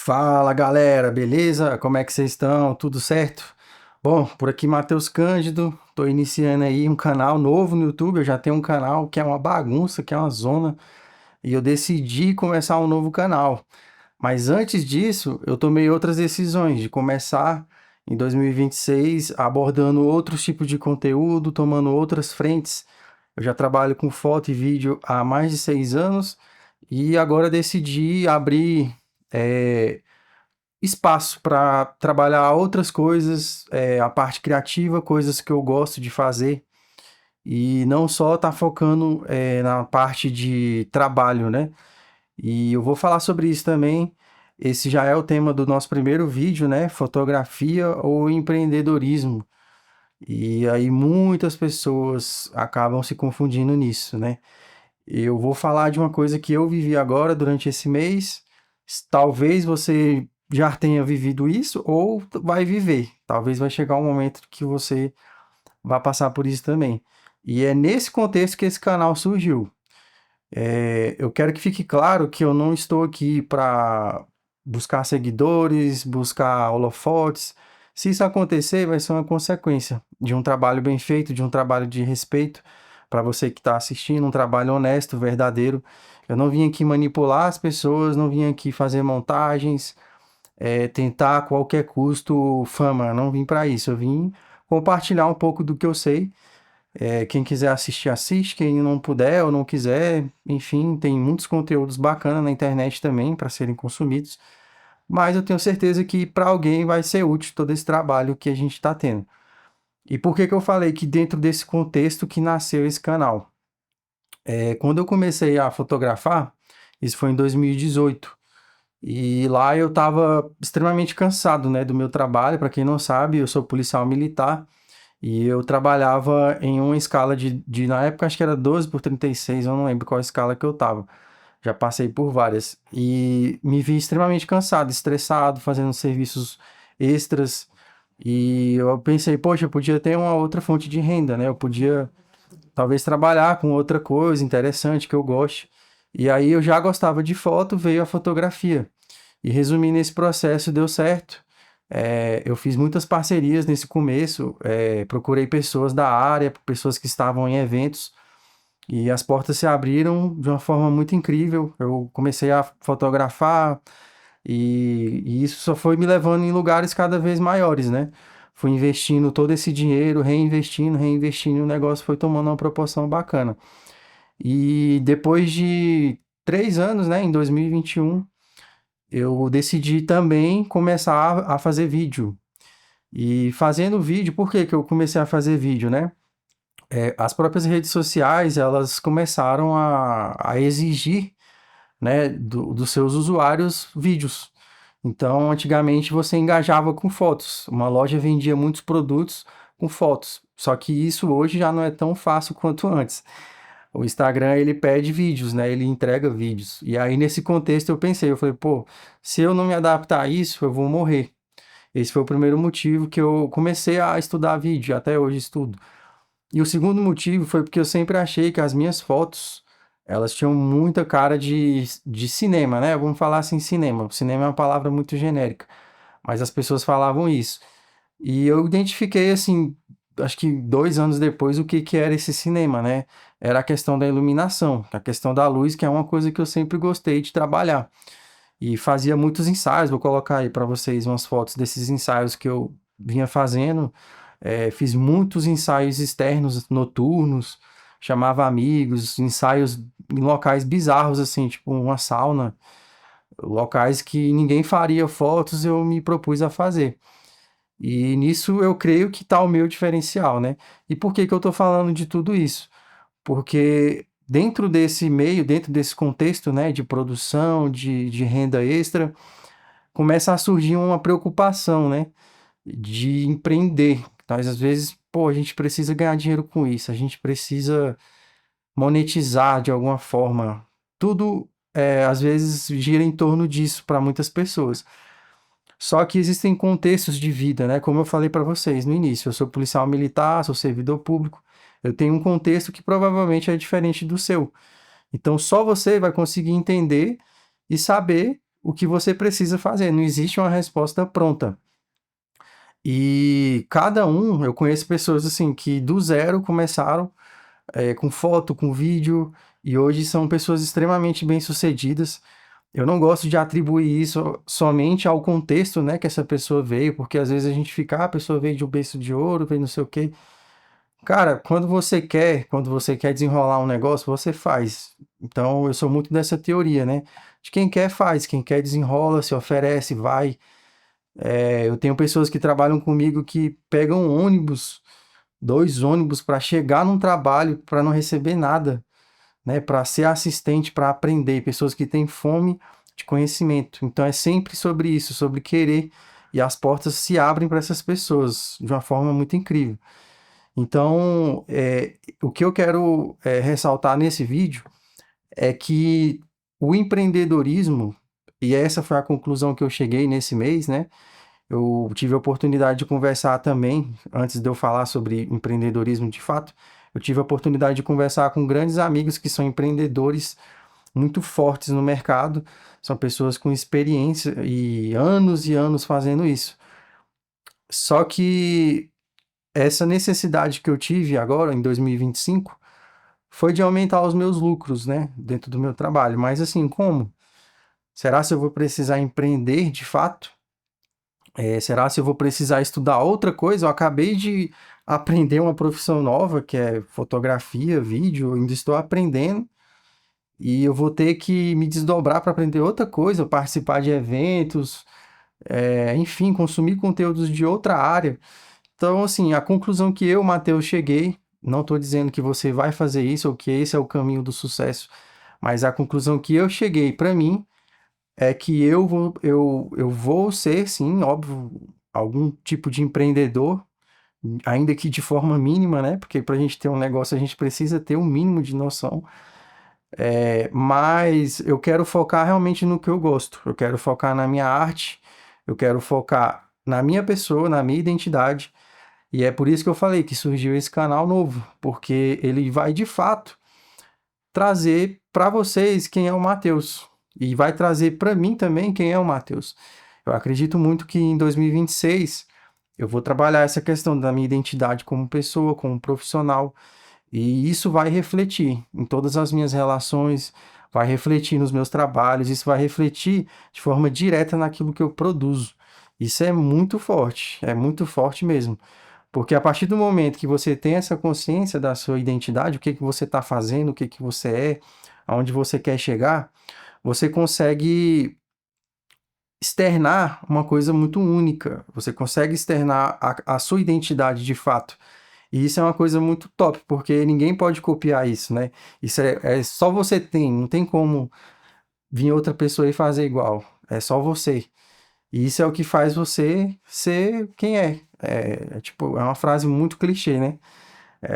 Fala galera, beleza? Como é que vocês estão? Tudo certo? Bom, por aqui Matheus Cândido, tô iniciando aí um canal novo no YouTube. Eu já tenho um canal que é uma bagunça, que é uma zona, e eu decidi começar um novo canal. Mas antes disso, eu tomei outras decisões de começar em 2026 abordando outros tipos de conteúdo, tomando outras frentes. Eu já trabalho com foto e vídeo há mais de 6 anos e agora decidi abrir. eh, Espaço para trabalhar outras coisas, a parte criativa, coisas que eu gosto de fazer, e não só estar focando, na parte de trabalho, né? E eu vou falar sobre isso também. Esse já é o tema do nosso primeiro vídeo, né? Fotografia ou empreendedorismo. E aí muitas pessoas acabam se confundindo nisso, né? Eu vou falar de uma coisa que eu vivi agora durante esse mês. Talvez você já tenha vivido isso ou vai viver. Talvez vai chegar um momento que você vai passar por isso também. E é nesse contexto que esse canal surgiu. Eu quero que fique claro que eu não estou aqui para buscar seguidores, buscar holofotes. Se isso acontecer, vai ser uma consequência de um trabalho bem feito, de um trabalho de respeito para você que está assistindo, um trabalho honesto, verdadeiro. Eu não vim aqui manipular as pessoas, não vim aqui fazer montagens, tentar a qualquer custo fama. Não vim para isso. Eu vim compartilhar um pouco do que eu sei. Quem quiser assistir, assiste. Quem não puder ou não quiser, enfim, tem muitos conteúdos bacanas na internet também para serem consumidos. Mas eu tenho certeza que para alguém vai ser útil todo esse trabalho que a gente está tendo. E por que que eu falei que dentro desse contexto que nasceu esse canal? Quando eu comecei a fotografar, isso foi em 2018. E lá eu estava extremamente cansado, né, do meu trabalho. Para quem não sabe, eu sou policial militar. E eu trabalhava em uma escala na época acho que era 12 por 36, eu não lembro qual escala que eu tava. Já passei por várias. E me vi extremamente cansado, estressado, fazendo serviços extras. E eu pensei, poxa, eu podia ter uma outra fonte de renda, né? Eu podia talvez trabalhar com outra coisa interessante que eu goste. E aí eu já gostava de foto, veio a fotografia. E resumindo esse processo, deu certo. Eu fiz muitas parcerias nesse começo, procurei pessoas da área, pessoas que estavam em eventos, e as portas se abriram de uma forma muito incrível. Eu comecei a fotografar, e isso só foi me levando em lugares cada vez maiores, né? Fui investindo todo esse dinheiro, reinvestindo, reinvestindo, e o negócio foi tomando uma proporção bacana. E depois de 3 anos, né, em 2021, eu decidi também começar a fazer vídeo. E fazendo vídeo, por que que eu comecei a fazer vídeo, né? As próprias redes sociais, elas começaram a exigir, né, dos seus usuários vídeos. Então, antigamente você engajava com fotos. Uma loja vendia muitos produtos com fotos. Só que isso hoje já não é tão fácil quanto antes. O Instagram, ele pede vídeos, né? Ele entrega vídeos. E aí, nesse contexto, eu pensei, eu falei, pô, se eu não me adaptar a isso, eu vou morrer. Esse foi o primeiro motivo que eu comecei a estudar vídeo, até hoje estudo. E o segundo motivo foi porque eu sempre achei que as minhas fotos, elas tinham muita cara de cinema, né? Vamos falar assim, cinema. Cinema é uma palavra muito genérica, mas as pessoas falavam isso. E eu identifiquei, assim, acho que 2 anos depois, o que que era esse cinema, né? Era a questão da iluminação, a questão da luz, que é uma coisa que eu sempre gostei de trabalhar. E fazia muitos ensaios, vou colocar aí para vocês umas fotos desses ensaios que eu vinha fazendo. Fiz muitos ensaios externos, noturnos, chamava amigos, ensaios em locais bizarros, assim, tipo uma sauna, locais que ninguém faria fotos, eu me propus a fazer. E nisso eu creio que está o meu diferencial, né? E por que que eu estou falando de tudo isso? Porque dentro desse meio, dentro desse contexto, né, de produção, de renda extra, começa a surgir uma preocupação, né, de empreender. Mas às vezes, pô, a gente precisa ganhar dinheiro com isso, a gente precisa monetizar de alguma forma. Tudo, às vezes, gira em torno disso para muitas pessoas. Só que existem contextos de vida, né? Como eu falei para vocês no início, eu sou policial militar, sou servidor público, eu tenho um contexto que provavelmente é diferente do seu. Então, só você vai conseguir entender e saber o que você precisa fazer. Não existe uma resposta pronta. E cada um, eu conheço pessoas assim que do zero começaram com foto, com vídeo, e hoje são pessoas extremamente bem-sucedidas. Eu não gosto de atribuir isso somente ao contexto, né, que essa pessoa veio, porque às vezes a gente fica, a pessoa veio de um berço de ouro, veio não sei o quê. Cara, quando você quer desenrolar um negócio, você faz. Então, eu sou muito dessa teoria, né? De quem quer, faz. Quem quer, desenrola, se oferece, vai. Eu tenho pessoas que trabalham comigo que pegam ônibus, 2 ônibus, para chegar num trabalho, para não receber nada, né? Para ser assistente, para aprender. Pessoas que têm fome de conhecimento. Então, é sempre sobre isso, sobre querer. E as portas se abrem para essas pessoas de uma forma muito incrível. Então, o que eu quero ressaltar nesse vídeo é que o empreendedorismo, e essa foi a conclusão que eu cheguei nesse mês, né? Eu tive a oportunidade de conversar também, antes de eu falar sobre empreendedorismo de fato, eu tive a oportunidade de conversar com grandes amigos que são empreendedores muito fortes no mercado, são pessoas com experiência e anos fazendo isso. Só que essa necessidade que eu tive agora, em 2025, foi de aumentar os meus lucros, né, dentro do meu trabalho. Mas assim, como? Será se eu vou precisar empreender de fato? Será se eu vou precisar estudar outra coisa? Eu acabei de aprender uma profissão nova, que é fotografia, vídeo, eu ainda estou aprendendo. E eu vou ter que me desdobrar para aprender outra coisa, participar de eventos, enfim, consumir conteúdos de outra área. Então, assim, a conclusão que eu, Matheus, cheguei, não estou dizendo que você vai fazer isso ou que esse é o caminho do sucesso, mas a conclusão que eu cheguei para mim é que eu vou ser, sim, óbvio, algum tipo de empreendedor, ainda que de forma mínima, né? Porque para a gente ter um negócio, a gente precisa ter um mínimo de noção. Mas eu quero focar realmente no que eu gosto. Eu quero focar na minha arte, eu quero focar na minha pessoa, na minha identidade. E é por isso que eu falei que surgiu esse canal novo, porque ele vai de fato trazer para vocês quem é o Matheus e vai trazer para mim também quem é o Matheus. Eu acredito muito que em 2026 eu vou trabalhar essa questão da minha identidade como pessoa, como profissional, e isso vai refletir em todas as minhas relações, vai refletir nos meus trabalhos, isso vai refletir de forma direta naquilo que eu produzo. Isso é muito forte mesmo. Porque a partir do momento que você tem essa consciência da sua identidade, o que que você está fazendo, o que que você é, aonde você quer chegar, você consegue externar uma coisa muito única. Você consegue externar a sua identidade de fato. E isso é uma coisa muito top, porque ninguém pode copiar isso, né? Isso é só você tem, não tem como vir outra pessoa e fazer igual. É só você. E isso é o que faz você ser quem é. Tipo, é uma frase muito clichê, né?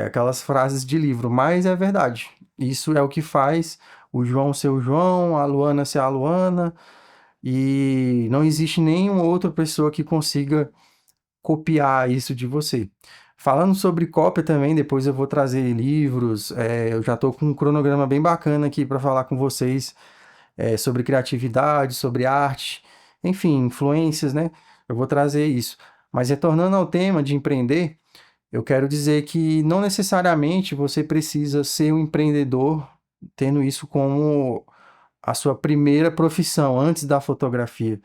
Aquelas frases de livro, mas é verdade. Isso é o que faz o João ser o João, a Luana ser a Luana, e não existe nenhuma outra pessoa que consiga copiar isso de você. Falando sobre cópia também, depois eu vou trazer livros. Eu já estou com um cronograma bem bacana aqui para falar com vocês sobre criatividade, sobre arte, enfim, influências, né? Eu vou trazer isso. Mas retornando ao tema de empreender, eu quero dizer que não necessariamente você precisa ser um empreendedor tendo isso como a sua primeira profissão antes da fotografia.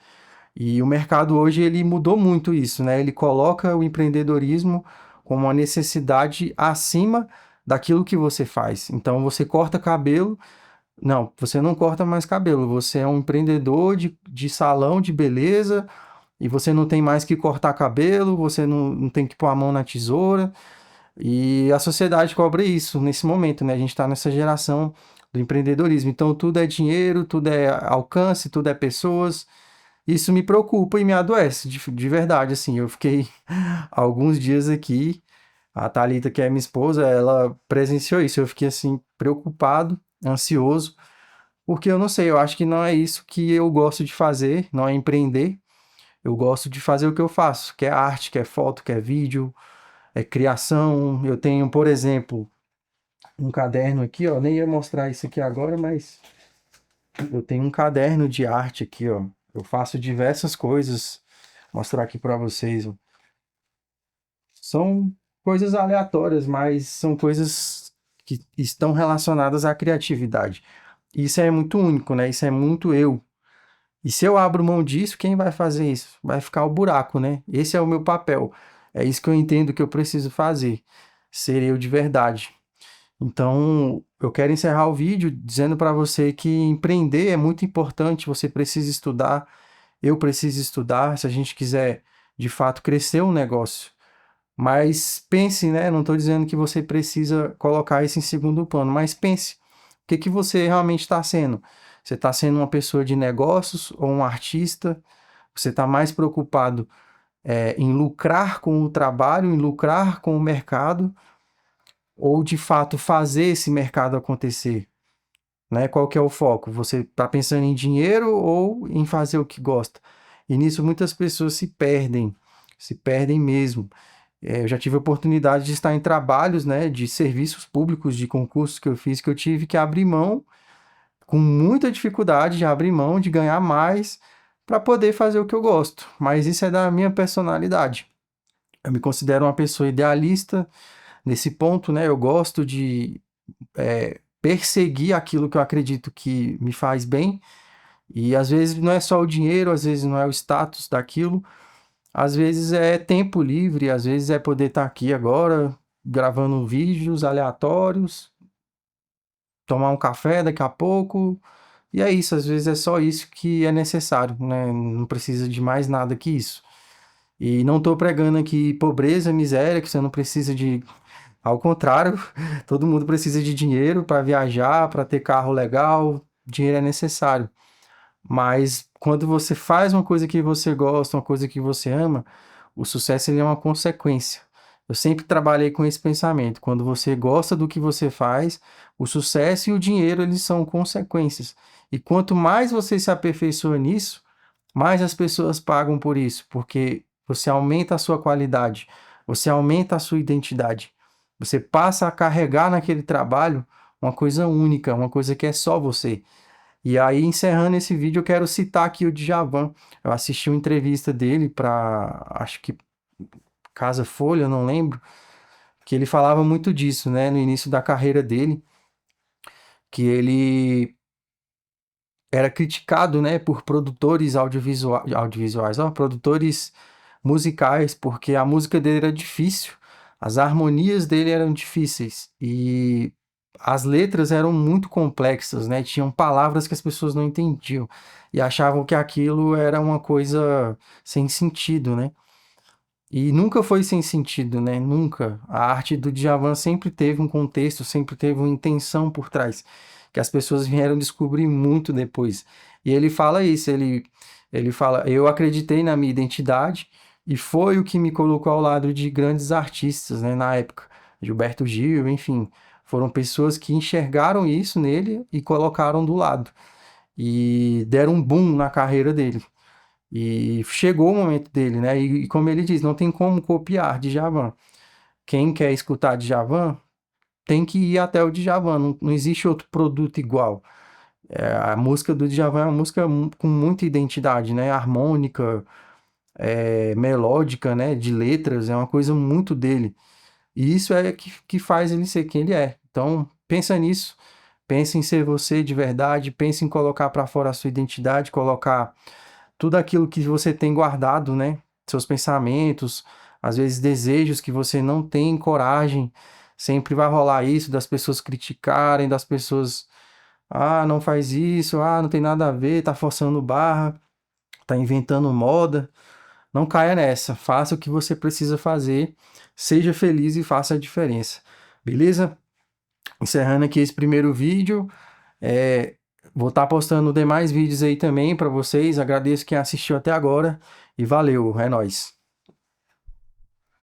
E o mercado hoje ele mudou muito isso, né? Ele coloca o empreendedorismo como uma necessidade acima daquilo que você faz. Então você corta cabelo, não, você não corta mais cabelo, você é um empreendedor de salão de beleza e você não tem mais que cortar cabelo, você não tem que pôr a mão na tesoura. E a sociedade cobra isso nesse momento, né? A gente está nessa geração do empreendedorismo. Então tudo é dinheiro, tudo é alcance, tudo é pessoas. Isso me preocupa e me adoece, de verdade, assim. Eu fiquei alguns dias aqui, a Thalita, que é minha esposa, ela presenciou isso. Eu fiquei, assim, preocupado, ansioso, porque eu não sei, eu acho que não é isso que eu gosto de fazer, não é empreender. Eu gosto de fazer o que eu faço, que é arte, que é foto, que é vídeo, é criação. Eu tenho, por exemplo, um caderno aqui, ó, nem ia mostrar isso aqui agora, mas Eu tenho um caderno de arte aqui, ó. Eu faço diversas coisas. Vou mostrar aqui para vocês, ó. São coisas aleatórias, mas são coisas que estão relacionadas à criatividade. Isso é muito único, né? Isso é muito eu. E se eu abro mão disso, quem vai fazer isso? Vai ficar o buraco, né? Esse é o meu papel. É isso que eu entendo que eu preciso fazer. Ser eu de verdade. Então, eu quero encerrar o vídeo dizendo para você que empreender é muito importante, você precisa estudar, eu preciso estudar, se a gente quiser de fato crescer um negócio. Mas pense, né? Não estou dizendo que você precisa colocar isso em segundo plano, mas pense, o que que você realmente está sendo? Você está sendo uma pessoa de negócios ou um artista? Você está mais preocupado em lucrar com o trabalho, em lucrar com o mercado, ou de fato fazer esse mercado acontecer? Né? Qual que é o foco? Você está pensando em dinheiro ou em fazer o que gosta? E nisso muitas pessoas se perdem mesmo. Eu já tive a oportunidade de estar em trabalhos, né, de serviços públicos, de concursos que eu fiz, que eu tive que abrir mão, com muita dificuldade de abrir mão, de ganhar mais para poder fazer o que eu gosto. Mas isso é da minha personalidade. Eu me considero uma pessoa idealista nesse ponto, né? Eu gosto de perseguir aquilo que eu acredito que me faz bem. E às vezes não é só o dinheiro, às vezes não é o status daquilo, às vezes é tempo livre, às vezes é poder estar aqui agora gravando vídeos aleatórios, tomar um café daqui a pouco. E é isso, às vezes é só isso que é necessário, né? Não precisa de mais nada que isso. E não estou pregando aqui pobreza, miséria, que você não precisa de. Ao contrário, todo mundo precisa de dinheiro para viajar, para ter carro legal. Dinheiro é necessário. Mas quando você faz uma coisa que você gosta, uma coisa que você ama, o sucesso ele é uma consequência. Eu sempre trabalhei com esse pensamento. Quando você gosta do que você faz, o sucesso e o dinheiro eles são consequências. E quanto mais você se aperfeiçoa nisso, mais as pessoas pagam por isso, porque você aumenta a sua qualidade, você aumenta a sua identidade. Você passa a carregar naquele trabalho uma coisa única, uma coisa que é só você. E aí, encerrando esse vídeo, eu quero citar aqui o Djavan. Eu assisti uma entrevista dele para, acho que Casa Folha, eu não lembro, que ele falava muito disso, né, no início da carreira dele, que ele era criticado, né, por produtores audiovisuais, ó, produtores musicais, porque a música dele era difícil, as harmonias dele eram difíceis e as letras eram muito complexas, né? Tinham palavras que as pessoas não entendiam e achavam que aquilo era uma coisa sem sentido, né? E nunca foi sem sentido, né? Nunca. A arte do Djavan sempre teve um contexto, sempre teve uma intenção por trás, que as pessoas vieram descobrir muito depois. E ele fala isso, ele fala, eu acreditei na minha identidade e foi o que me colocou ao lado de grandes artistas, né, na época. Gilberto Gil, enfim, foram pessoas que enxergaram isso nele e colocaram do lado. E deram um boom na carreira dele. E chegou o momento dele, né? E como ele diz, não tem como copiar Djavan. Quem quer escutar Djavan tem que ir até o Djavan. Não existe outro produto igual. A música do Djavan é uma música com muita identidade, né? Harmônica, melódica, né? De letras, é uma coisa muito dele. E isso é que faz ele ser quem ele é. Então, pensa nisso. Pensa em ser você de verdade. Pensa em colocar para fora a sua identidade, colocar tudo aquilo que você tem guardado, né? Seus pensamentos, às vezes desejos que você não tem coragem. Sempre vai rolar isso das pessoas criticarem, das pessoas, ah, não faz isso, ah, não tem nada a ver, tá forçando barra, tá inventando moda. Não caia nessa. Faça o que você precisa fazer, seja feliz e faça a diferença. Beleza? Encerrando aqui esse primeiro vídeo. É, vou estar postando demais vídeos aí também para vocês. Agradeço quem assistiu até agora e valeu, é nóis.